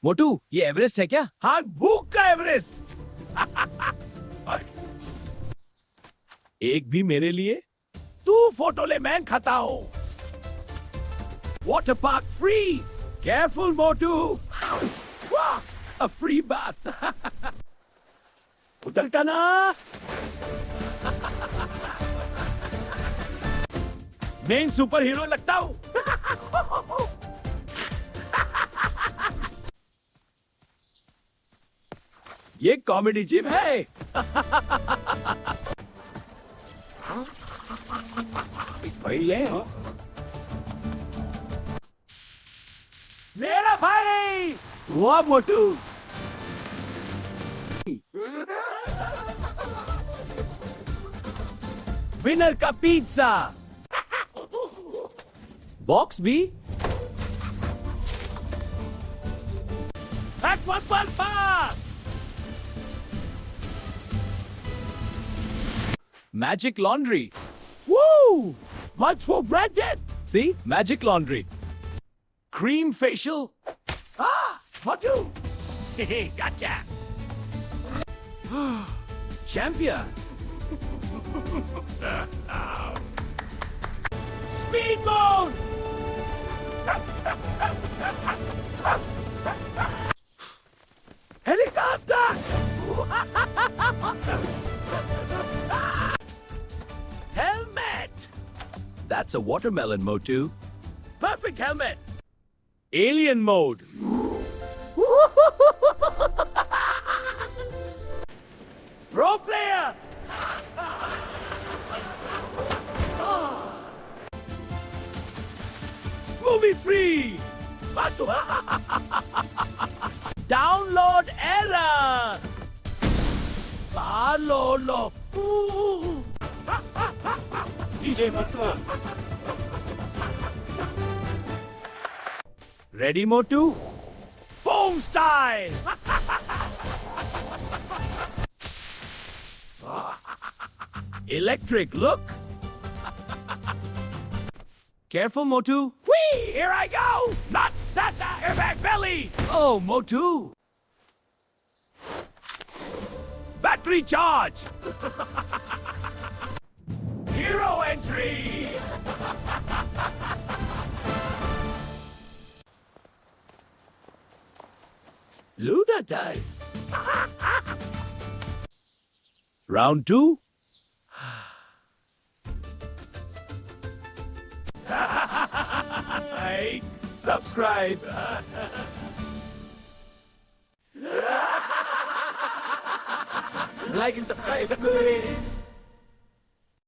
Motto یہ Everest ہے کیا؟ ہاں بھوک کا ایوریسٹ. ایک بھی میرے لیے. تو فوٹو لے میں کھاتا ہوں. Water park free. Careful motto. A free bath. اترتا نا. مین سپر ہیرو لگتا ہوں. یہ کامیڈی جم ہے. میرا بھائی. واہ موٹو. ونر کا پیزا. باکس بھی. Act 1 per pass. Magic laundry. Woo! Much for branded. See? Magic laundry. Cream facial. Ah! Motu! Gotcha! Champion! Speed mode! Helicopter! Helmet! That's a watermelon, Motu. Perfect helmet! Alien mode! Pro player! Movie free! Download error! Lolo! DJ Putlu! Ready, Motu? Foam style! Electric look! Careful, Motu. Whee! Here I go! Not Santa! Airbag belly! Oh, Motu. Battery charge! Hero entry! Luda time! Round 2. Hey, subscribe! Like and subscribe!